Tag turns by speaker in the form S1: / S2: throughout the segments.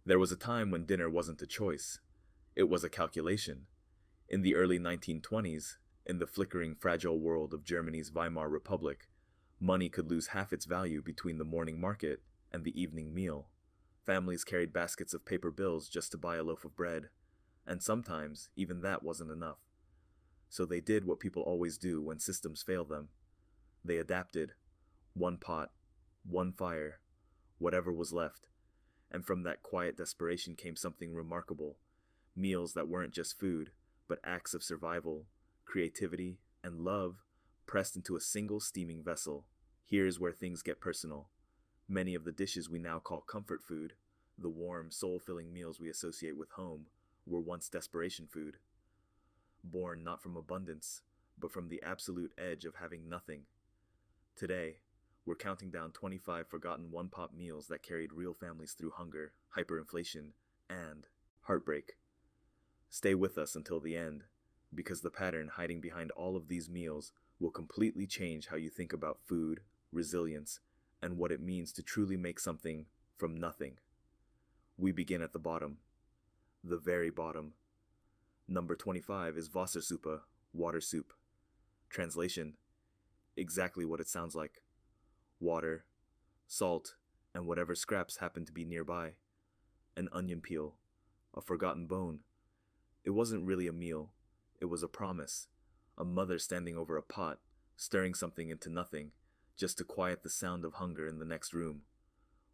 S1: There was a time when dinner wasn't a choice, it was a calculation. In the early 1920s, in the flickering, fragile world of Germany's Weimar Republic, money could lose half its value between the morning market and the evening meal. Families carried baskets of paper bills just to buy a loaf of bread, and sometimes even that wasn't enough. So they did what people always do when systems fail them. They adapted. One pot, one fire, whatever was left. And from that quiet desperation came something remarkable. Meals that weren't just food, but acts of survival, creativity, and love pressed into a single steaming vessel. Here's where things get personal. Many of the dishes we now call comfort food, the warm, soul-filling meals we associate with home, were once desperation food. Born not from abundance, but from the absolute edge of having nothing. Today, we're counting down 25 forgotten one-pot meals that carried real families through hunger, hyperinflation, and heartbreak. Stay with us until the end, because the pattern hiding behind all of these meals will completely change how you think about food, resilience, and what it means to truly make something from nothing. We begin at the bottom, the very bottom. Number 25 is Wassersuppe, water soup. Translation: exactly what it sounds like. Water, salt, and whatever scraps happen to be nearby. An onion peel, a forgotten bone. It wasn't really a meal, it was a promise. A mother standing over a pot, stirring something into nothing, just to quiet the sound of hunger in the next room.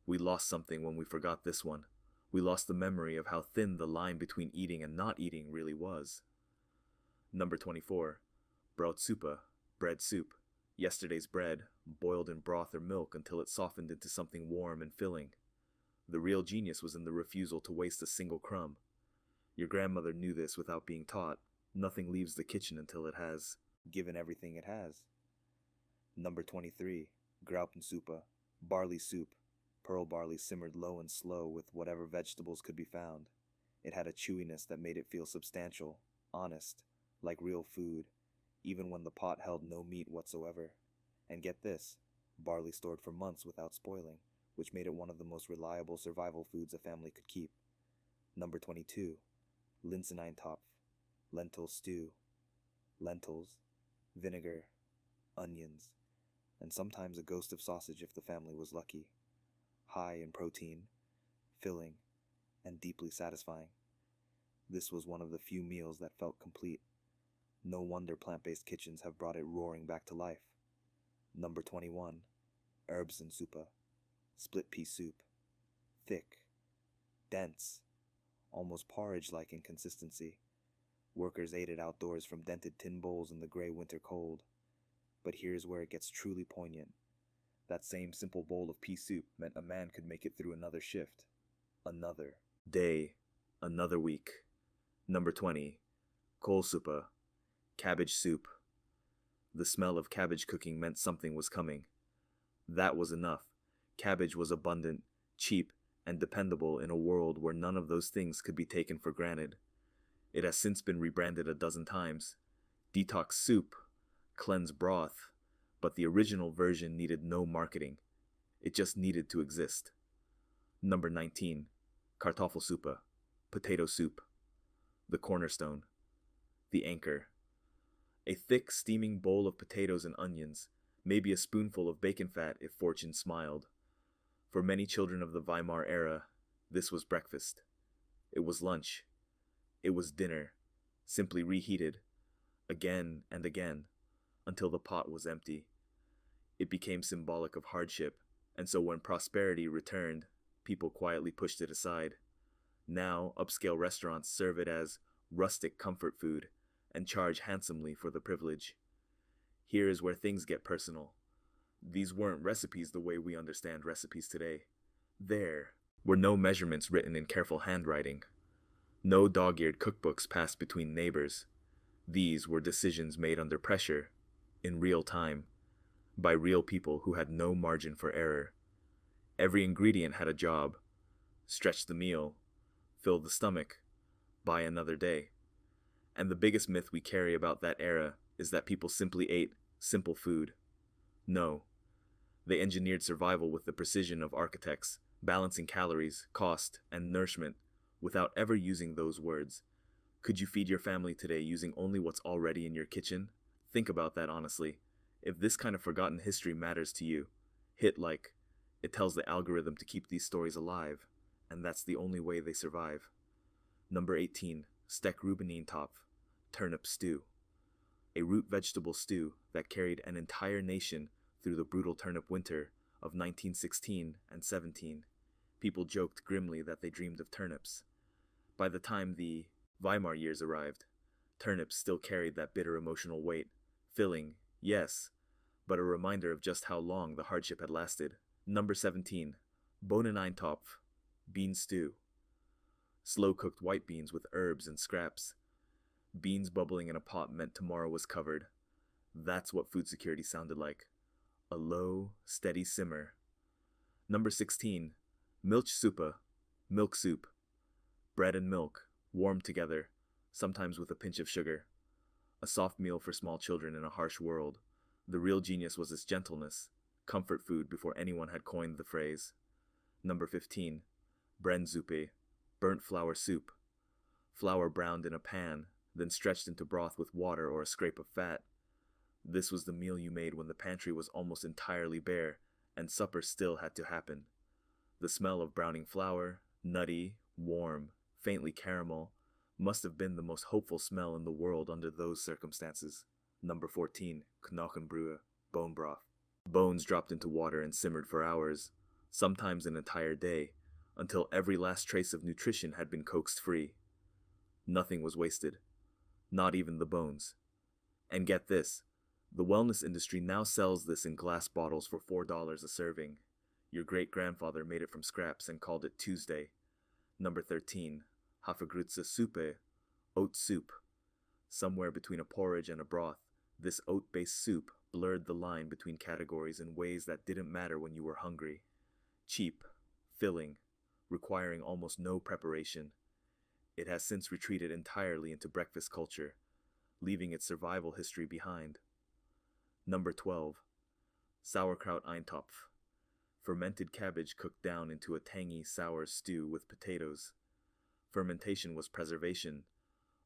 S1: We lost something when we forgot this one. We lost the memory of how thin the line between eating and not eating really was. Number 24. Broodsuppe, bread soup. Yesterday's bread, boiled in broth or milk until it softened into something warm and filling. The real genius was in the refusal to waste a single crumb. Your grandmother knew this without being taught. Nothing leaves the kitchen until it has given everything it has. Number 23. Graupensuppe, barley soup. Pearl barley simmered low and slow with whatever vegetables could be found. It had a chewiness that made it feel substantial, honest, like real food, even when the pot held no meat whatsoever. And get this, barley stored for months without spoiling, which made it one of the most reliable survival foods a family could keep. Number 22. Linseneintopf, lentil stew. Lentils, vinegar, onions, and sometimes a ghost of sausage if the family was lucky. High in protein, filling, and deeply satisfying. This was one of the few meals that felt complete. No wonder plant-based kitchens have brought it roaring back to life. Number 21. Erbsensuppe, split pea soup. Thick, dense, almost porridge-like in consistency. Workers ate it outdoors from dented tin bowls in the gray winter cold. But here's where it gets truly poignant. That same simple bowl of pea soup meant a man could make it through another shift, another day, another week. Number 20. Kohlsuppe, cabbage soup. The smell of cabbage cooking meant something was coming. That was enough. Cabbage was abundant, cheap, and dependable in a world where none of those things could be taken for granted. It has since been rebranded a dozen times. Detox soup, cleanse broth, but the original version needed no marketing. It just needed to exist. Number 19. Kartoffelsuppe, potato soup. The cornerstone. The anchor. A thick, steaming bowl of potatoes and onions, maybe a spoonful of bacon fat if fortune smiled. For many children of the Weimar era, this was breakfast. It was lunch. It was dinner, simply reheated, again and again, until the pot was empty. It became symbolic of hardship, and so when prosperity returned, people quietly pushed it aside. Now, upscale restaurants serve it as rustic comfort food and charge handsomely for the privilege. Here is where things get personal. These weren't recipes the way we understand recipes today. There were no measurements written in careful handwriting. No dog-eared cookbooks passed between neighbors. These were decisions made under pressure, in real time, by real people who had no margin for error. Every ingredient had a job. Stretch the meal, fill the stomach, buy another day. And the biggest myth we carry about that era is that people simply ate simple food. No. They engineered survival with the precision of architects, balancing calories, cost, and nourishment without ever using those words. Could you feed your family today using only what's already in your kitchen? Think about that honestly. If this kind of forgotten history matters to you, hit like. It tells the algorithm to keep these stories alive, and that's the only way they survive. Number 18. Stek Rubenintopf, turnip stew. A root vegetable stew that carried an entire nation through the brutal turnip winter of 1916 and 17. People joked grimly that they dreamed of turnips. By the time the Weimar years arrived, turnips still carried that bitter emotional weight, filling, yes, but a reminder of just how long the hardship had lasted. Number 17. Bohneneintopf, bean stew. Slow-cooked white beans with herbs and scraps. Beans bubbling in a pot meant tomorrow was covered. That's what food security sounded like. A low, steady simmer. Number 16. Milchsuppe, milk soup. Bread and milk, warmed together, sometimes with a pinch of sugar. A soft meal for small children in a harsh world. The real genius was its gentleness, comfort food before anyone had coined the phrase. Number 15. Brennsuppe, burnt flour soup. Flour browned in a pan, then stretched into broth with water or a scrape of fat. This was the meal you made when the pantry was almost entirely bare, and supper still had to happen. The smell of browning flour, nutty, warm, faintly caramel, must have been the most hopeful smell in the world under those circumstances. Number 14. Knochenbrühe, bone broth. Bones dropped into water and simmered for hours, sometimes an entire day, until every last trace of nutrition had been coaxed free. Nothing was wasted, not even the bones. And get this, the wellness industry now sells this in glass bottles for $4 a serving. Your great-grandfather made it from scraps and called it Tuesday. Number 13. Hafergrütze Suppe, oat soup. Somewhere between a porridge and a broth, this oat-based soup blurred the line between categories in ways that didn't matter when you were hungry. Cheap, filling, requiring almost no preparation. It has since retreated entirely into breakfast culture, leaving its survival history behind. Number 12. Sauerkraut Eintopf. Fermented cabbage cooked down into a tangy, sour stew with potatoes. Fermentation was preservation,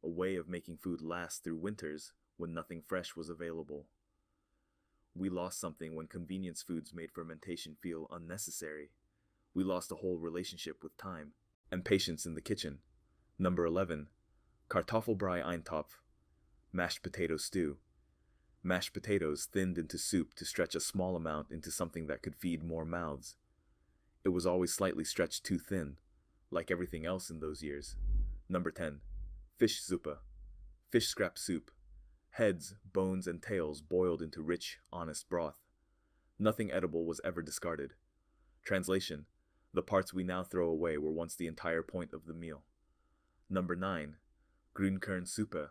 S1: a way of making food last through winters when nothing fresh was available. We lost something when convenience foods made fermentation feel unnecessary. We lost a whole relationship with time and patience in the kitchen. Number 11. Kartoffelbrei Eintopf, mashed potato stew. Mashed potatoes thinned into soup to stretch a small amount into something that could feed more mouths. It was always slightly stretched too thin, like everything else in those years. Number 10. Fischsuppe, fish scrap soup. Heads, bones, and tails boiled into rich, honest broth. Nothing edible was ever discarded. Translation: the parts we now throw away were once the entire point of the meal. Number 9. Grünkernsuppe,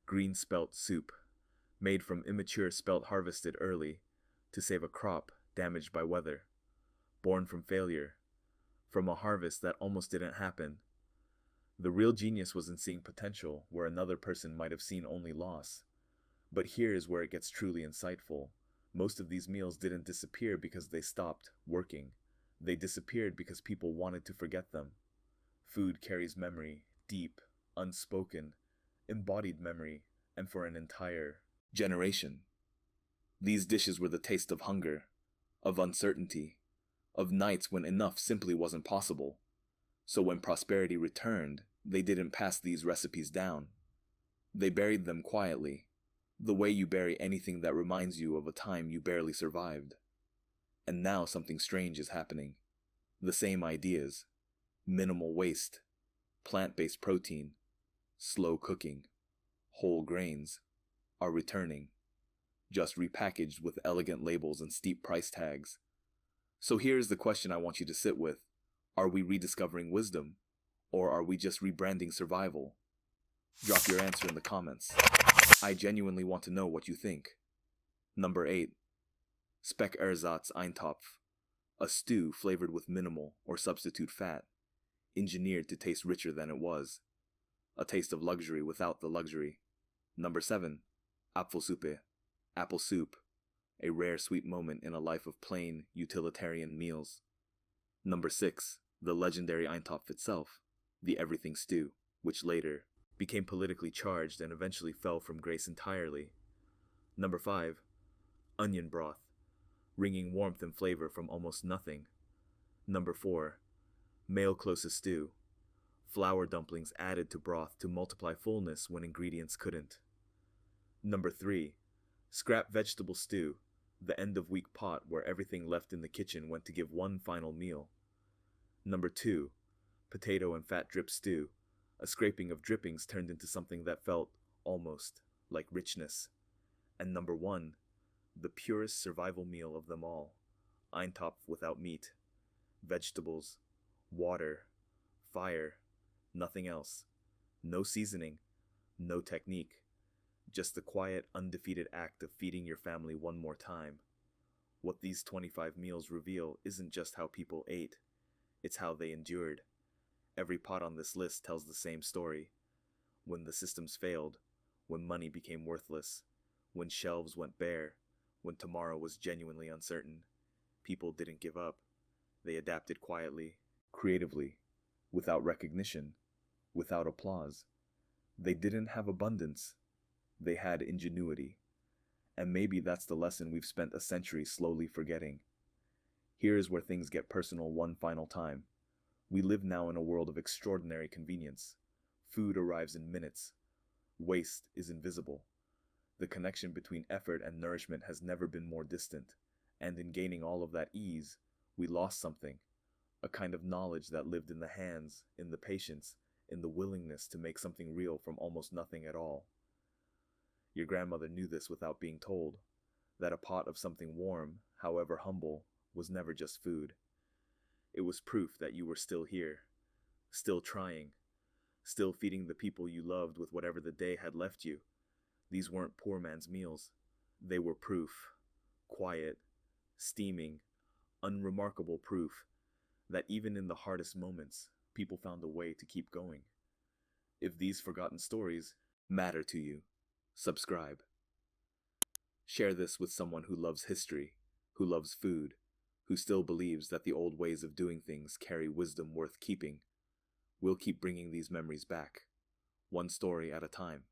S1: green spelt soup. Made from immature spelt harvested early to save a crop damaged by weather. Born from failure, from a harvest that almost didn't happen. The real genius was in seeing potential where another person might have seen only loss. But here is where it gets truly insightful. Most of these meals didn't disappear because they stopped working. They disappeared because people wanted to forget them. Food carries memory, deep, unspoken, embodied memory, and for an entire generation. These dishes were the taste of hunger, of uncertainty, of nights when enough simply wasn't possible. So when prosperity returned, they didn't pass these recipes down. They buried them quietly, the way you bury anything that reminds you of a time you barely survived. And now something strange is happening. The same ideas, minimal waste, plant-based protein, slow cooking, whole grains, are returning, just repackaged with elegant labels and steep price tags. So here's the question I want you to sit with. Are we rediscovering wisdom, or are we just rebranding survival? Drop your answer in the comments. I genuinely want to know what you think. Number 8. Speckersatz Eintopf, a stew flavored with minimal or substitute fat, engineered to taste richer than it was. A taste of luxury without the luxury. Number 7. Apfelsuppe, apple soup, a rare sweet moment in a life of plain, utilitarian meals. Number 6, the legendary Eintopf itself, the everything stew, which later became politically charged and eventually fell from grace entirely. Number 5, onion broth, wringing warmth and flavor from almost nothing. Number 4, male closest stew, flour dumplings added to broth to multiply fullness when ingredients couldn't. Number 3, scrap vegetable stew, the end of week pot where everything left in the kitchen went to give one final meal. Number 2, potato and fat drip stew, a scraping of drippings turned into something that felt, almost, like richness. And number 1, the purest survival meal of them all, Eintopf without meat, vegetables, water, fire, nothing else, no seasoning, no technique, just the quiet, undefeated act of feeding your family one more time. What these 25 meals reveal isn't just how people ate, it's how they endured. Every pot on this list tells the same story. When the systems failed, when money became worthless, when shelves went bare, when tomorrow was genuinely uncertain, people didn't give up. They adapted quietly, creatively, without recognition, without applause. They didn't have abundance. They had ingenuity. And maybe that's the lesson we've spent a century slowly forgetting. Here's where things get personal one final time. We live now in a world of extraordinary convenience. Food arrives in minutes. Waste is invisible. The connection between effort and nourishment has never been more distant. And in gaining all of that ease, we lost something. A kind of knowledge that lived in the hands, in the patience, in the willingness to make something real from almost nothing at all. Your grandmother knew this without being told, that a pot of something warm, however humble, was never just food. It was proof that you were still here, still trying, still feeding the people you loved with whatever the day had left you. These weren't poor man's meals. They were proof, quiet, steaming, unremarkable proof, that even in the hardest moments, people found a way to keep going. If these forgotten stories matter to you, subscribe. Share this with someone who loves history, who loves food, who still believes that the old ways of doing things carry wisdom worth keeping. We'll keep bringing these memories back, one story at a time.